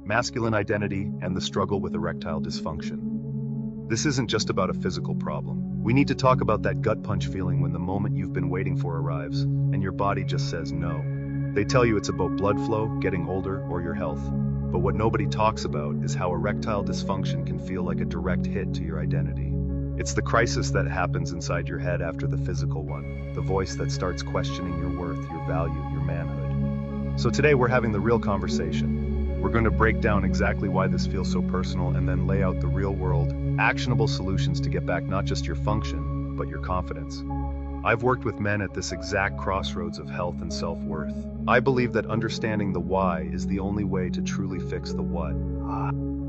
masculine identity, and the struggle with erectile dysfunction. This isn't just about a physical problem. We need to talk about that gut punch feeling when the moment you've been waiting for arrives, and your body just says no. They tell you it's about blood flow, getting older, or your health. But what nobody talks about is how erectile dysfunction can feel like a direct hit to your identity. It's the crisis that happens inside your head after the physical one, the voice that starts questioning your worth, your value, your manhood. So today we're having the real conversation. We're going to break down exactly why this feels so personal and then lay out the real-world, actionable solutions to get back not just your function, but your confidence. I've worked with men at this exact crossroads of health and self-worth. I believe that understanding the why is the only way to truly fix the what.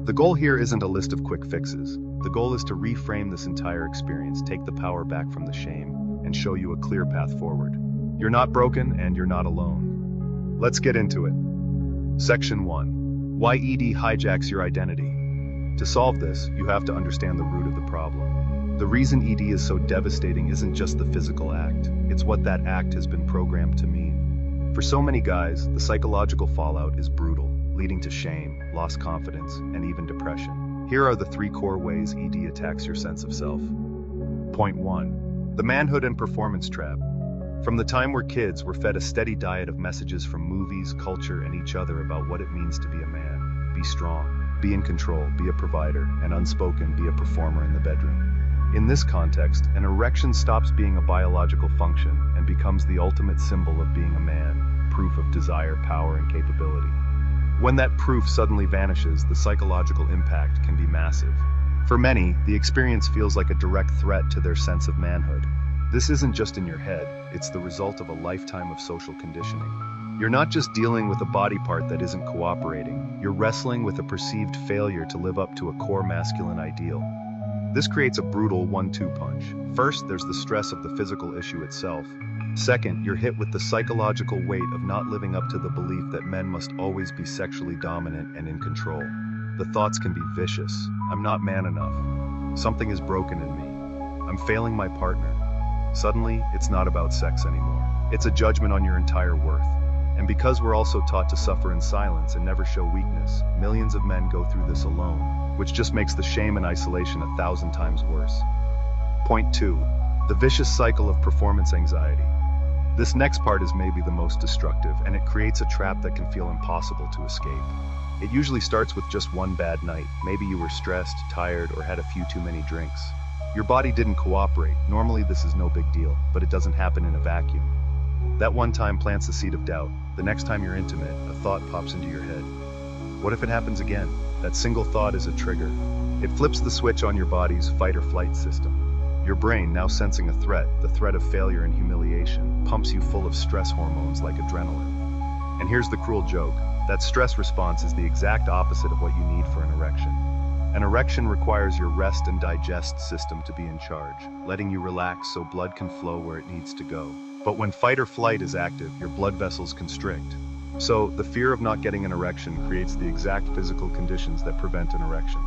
The goal here isn't a list of quick fixes. The goal is to reframe this entire experience, take the power back from the shame, and show you a clear path forward. You're not broken and you're not alone. Let's get into it. Section 1. Why ED hijacks your identity. To solve this, you have to understand the root of the problem. The reason ED is so devastating isn't just the physical act, it's what that act has been programmed to mean. For so many guys, the psychological fallout is brutal, leading to shame, lost confidence, and even depression. Here are the 3 core ways ED attacks your sense of self. Point 1. The manhood and performance trap. From the time we're kids, we're fed a steady diet of messages from movies, culture, and each other about what it means to be a man. Be strong, be in control, be a provider, and unspoken, be a performer in the bedroom. In this context, an erection stops being a biological function and becomes the ultimate symbol of being a man, proof of desire, power, and capability. When that proof suddenly vanishes, the psychological impact can be massive. For many, the experience feels like a direct threat to their sense of manhood. This isn't just in your head, it's the result of a lifetime of social conditioning. You're not just dealing with a body part that isn't cooperating, you're wrestling with a perceived failure to live up to a core masculine ideal. This creates a brutal 1-2 punch. First, there's the stress of the physical issue itself. Second, you're hit with the psychological weight of not living up to the belief that men must always be sexually dominant and in control. The thoughts can be vicious. I'm not man enough. Something is broken in me. I'm failing my partner. Suddenly, it's not about sex anymore. It's a judgment on your entire worth. And because we're also taught to suffer in silence and never show weakness, millions of men go through this alone, which just makes the shame and isolation 1,000 times worse. Point 2. The vicious cycle of performance anxiety. This next part is maybe the most destructive, and it creates a trap that can feel impossible to escape. It usually starts with just one bad night. Maybe you were stressed, tired, or had a few too many drinks. Your body didn't cooperate. Normally this is no big deal, but it doesn't happen in a vacuum. That one time plants the seed of doubt. The next time you're intimate, a thought pops into your head. What if it happens again? That single thought is a trigger. It flips the switch on your body's fight or flight system. Your brain, now sensing a threat, the threat of failure and humiliation, pumps you full of stress hormones like adrenaline. And here's the cruel joke. That stress response is the exact opposite of what you need for an erection. An erection requires your rest and digest system to be in charge, letting you relax so blood can flow where it needs to go. But when fight or flight is active, your blood vessels constrict. So, the fear of not getting an erection creates the exact physical conditions that prevent an erection.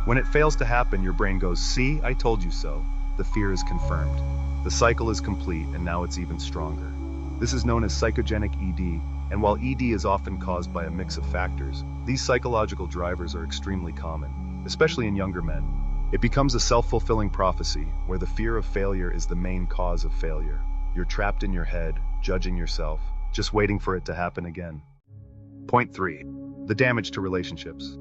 When it fails to happen, your brain goes, "See, I told you so." The fear is confirmed. The cycle is complete, and now it's even stronger. This is known as psychogenic ED, and while ED is often caused by a mix of factors, these psychological drivers are extremely common, especially in younger men. It becomes a self-fulfilling prophecy, where the fear of failure is the main cause of failure. You're trapped in your head, judging yourself, just waiting for it to happen again. Point 3. The damage to relationships.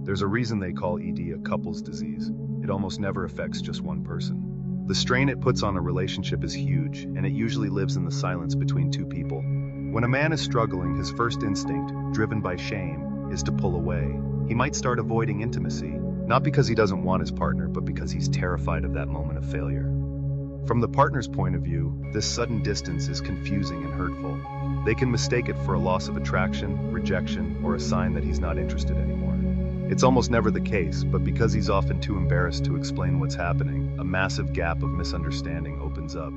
There's a reason they call ED a couple's disease. It almost never affects just one person. The strain it puts on a relationship is huge, and it usually lives in the silence between two people. When a man is struggling, his first instinct, driven by shame, is to pull away. He might start avoiding intimacy, not because he doesn't want his partner, but because he's terrified of that moment of failure. From the partner's point of view, this sudden distance is confusing and hurtful. They can mistake it for a loss of attraction, rejection, or a sign that he's not interested anymore. It's almost never the case, but because he's often too embarrassed to explain what's happening, a massive gap of misunderstanding opens up.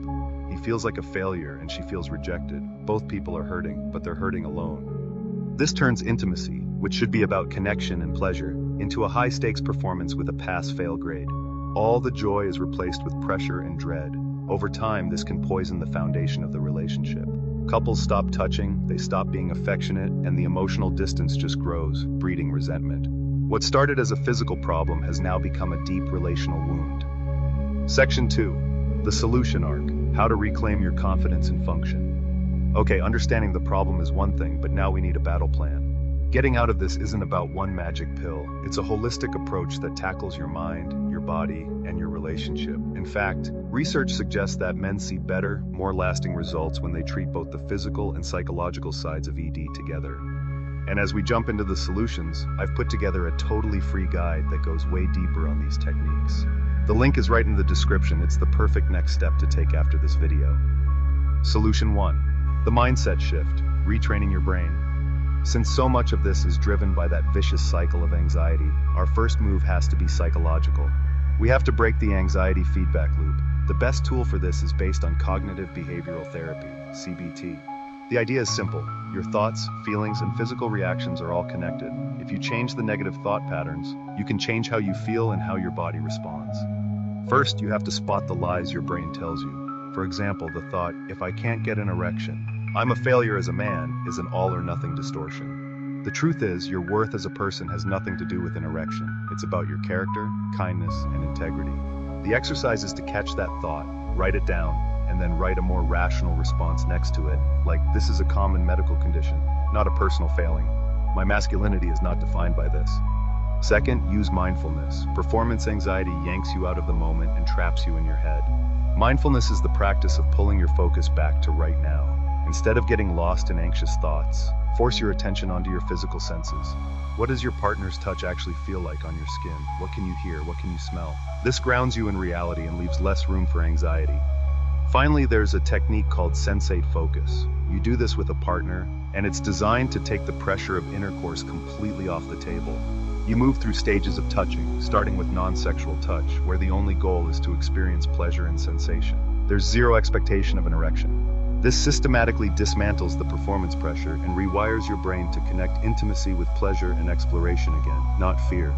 He feels like a failure and she feels rejected. Both people are hurting, but they're hurting alone. This turns intimacy, which should be about connection and pleasure, into a high-stakes performance with a pass-fail grade. All the joy is replaced with pressure and dread. Over time, this can poison the foundation of the relationship. Couples stop touching, they stop being affectionate, and the emotional distance just grows, breeding resentment. What started as a physical problem has now become a deep relational wound. Section 2. The solution arc. How to reclaim your confidence and function. Okay, understanding the problem is one thing, but now we need a battle plan. Getting out of this isn't about one magic pill. It's a holistic approach that tackles your mind, your body, and your relationship. In fact, research suggests that men see better, more lasting results when they treat both the physical and psychological sides of ED together. And as we jump into the solutions, I've put together a totally free guide that goes way deeper on these techniques. The link is right in the description. It's the perfect next step to take after this video. Solution 1. The mindset shift, retraining your brain. Since so much of this is driven by that vicious cycle of anxiety, our first move has to be psychological. We have to break the anxiety feedback loop. The best tool for this is based on cognitive behavioral therapy, CBT. The idea is simple. Your thoughts, feelings, and physical reactions are all connected. If you change the negative thought patterns, you can change how you feel and how your body responds. First, you have to spot the lies your brain tells you. For example, the thought, if I can't get an erection, I'm a failure as a man, is an all-or-nothing distortion. The truth is, your worth as a person has nothing to do with an erection. It's about your character, kindness, and integrity. The exercise is to catch that thought, write it down, and then write a more rational response next to it, like, this is a common medical condition, not a personal failing. My masculinity is not defined by this. Second, use mindfulness. Performance anxiety yanks you out of the moment and traps you in your head. Mindfulness is the practice of pulling your focus back to right now. Instead of getting lost in anxious thoughts, force your attention onto your physical senses. What does your partner's touch actually feel like on your skin? What can you hear? What can you smell? This grounds you in reality and leaves less room for anxiety. Finally, there's a technique called sensate focus. You do this with a partner, and it's designed to take the pressure of intercourse completely off the table. You move through stages of touching, starting with non-sexual touch, where the only goal is to experience pleasure and sensation. There's zero expectation of an erection. This systematically dismantles the performance pressure and rewires your brain to connect intimacy with pleasure and exploration again, not fear.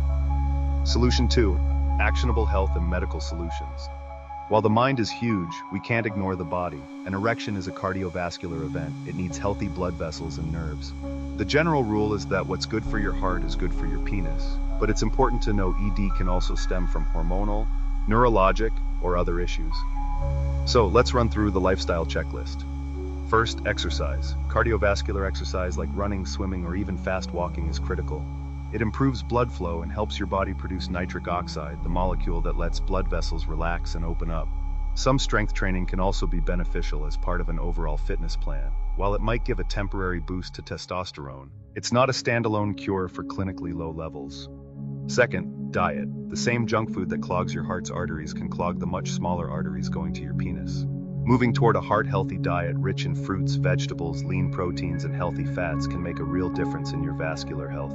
Solution 2. Actionable health and medical solutions. While the mind is huge, we can't ignore the body. An erection is a cardiovascular event. It needs healthy blood vessels and nerves. The general rule is that what's good for your heart is good for your penis, but it's important to know ED can also stem from hormonal, neurologic, or other issues. So let's run through the lifestyle checklist. First, exercise. Cardiovascular exercise like running, swimming, or even fast walking is critical. It improves blood flow and helps your body produce nitric oxide, the molecule that lets blood vessels relax and open up. Some strength training can also be beneficial as part of an overall fitness plan. While it might give a temporary boost to testosterone, it's not a standalone cure for clinically low levels. Second, diet. The same junk food that clogs your heart's arteries can clog the much smaller arteries going to your penis. Moving toward a heart-healthy diet rich in fruits, vegetables, lean proteins, and healthy fats can make a real difference in your vascular health.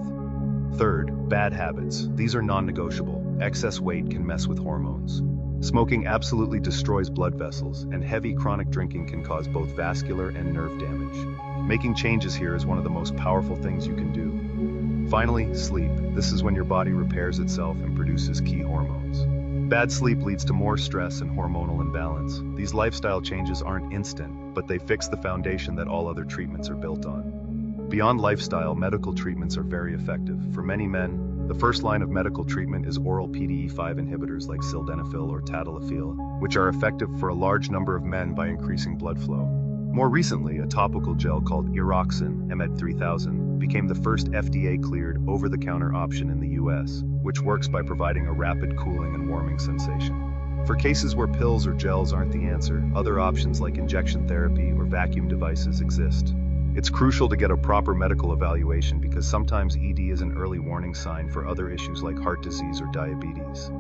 Third, bad habits. These are non-negotiable. Excess weight can mess with hormones. Smoking absolutely destroys blood vessels, and heavy chronic drinking can cause both vascular and nerve damage. Making changes here is one of the most powerful things you can do. Finally, sleep. This is when your body repairs itself and produces key hormones. Bad sleep leads to more stress and hormonal imbalance. These lifestyle changes aren't instant, but they fix the foundation that all other treatments are built on. Beyond lifestyle, medical treatments are very effective. For many men, the first line of medical treatment is oral PDE5 inhibitors like sildenafil or tadalafil, which are effective for a large number of men by increasing blood flow. More recently, a topical gel called Eroxin, MED3000, became the first FDA-cleared over-the-counter option in the US, which works by providing a rapid cooling and warming sensation. For cases where pills or gels aren't the answer, other options like injection therapy or vacuum devices exist. It's crucial to get a proper medical evaluation because sometimes ED is an early warning sign for other issues like heart disease or diabetes.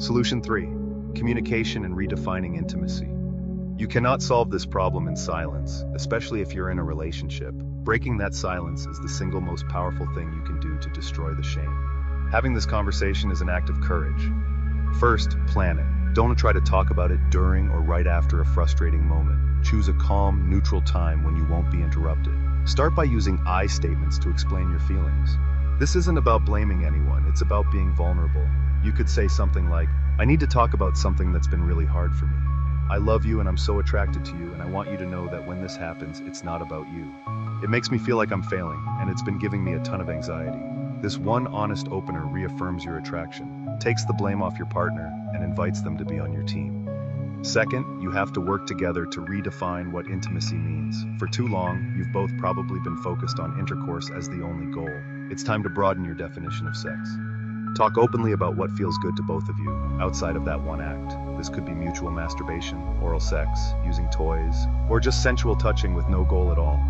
Solution 3. Communication and redefining intimacy. You cannot solve this problem in silence, especially if you're in a relationship. Breaking that silence is the single most powerful thing you can do to destroy the shame. Having this conversation is an act of courage. First, plan it. Don't try to talk about it during or right after a frustrating moment. Choose a calm, neutral time when you won't be interrupted. Start by using I statements to explain your feelings. This isn't about blaming anyone, it's about being vulnerable. You could say something like, I need to talk about something that's been really hard for me. I love you and I'm so attracted to you, and I want you to know that when this happens, it's not about you. It makes me feel like I'm failing, and it's been giving me a ton of anxiety. This one honest opener reaffirms your attraction, takes the blame off your partner, and invites them to be on your team. Second, you have to work together to redefine what intimacy means. For too long, you've both probably been focused on intercourse as the only goal. It's time to broaden your definition of sex. Talk openly about what feels good to both of you, outside of that one act. This could be mutual masturbation, oral sex, using toys, or just sensual touching with no goal at all.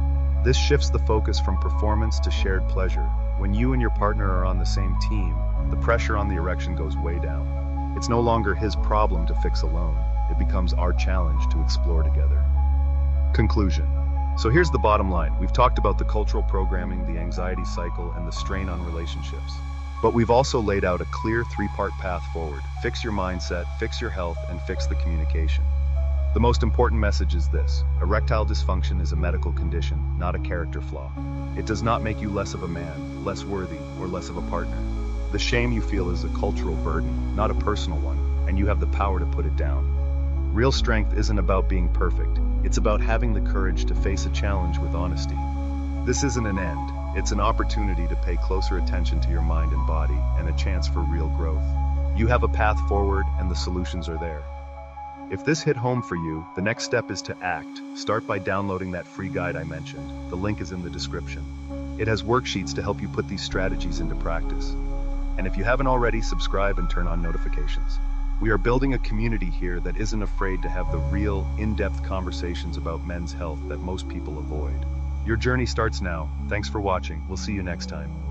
This shifts the focus from performance to shared pleasure. When you and your partner are on the same team, the pressure on the erection goes way down. It's no longer his problem to fix alone. It becomes our challenge to explore together. Conclusion. So here's the bottom line. We've talked about the cultural programming, the anxiety cycle, and the strain on relationships. But we've also laid out a clear three-part path forward. Fix your mindset, fix your health, and fix the communication. The most important message is this: erectile dysfunction is a medical condition, not a character flaw. It does not make you less of a man, less worthy, or less of a partner. The shame you feel is a cultural burden, not a personal one, and you have the power to put it down. Real strength isn't about being perfect. It's about having the courage to face a challenge with honesty. This isn't an end. It's an opportunity to pay closer attention to your mind and body, and a chance for real growth. You have a path forward, and the solutions are there. If this hit home for you, the next step is to act. Start by downloading that free guide I mentioned. The link is in the description. It has worksheets to help you put these strategies into practice. And if you haven't already, subscribe and turn on notifications. We are building a community here that isn't afraid to have the real, in-depth conversations about men's health that most people avoid. Your journey starts now. Thanks for watching. We'll see you next time.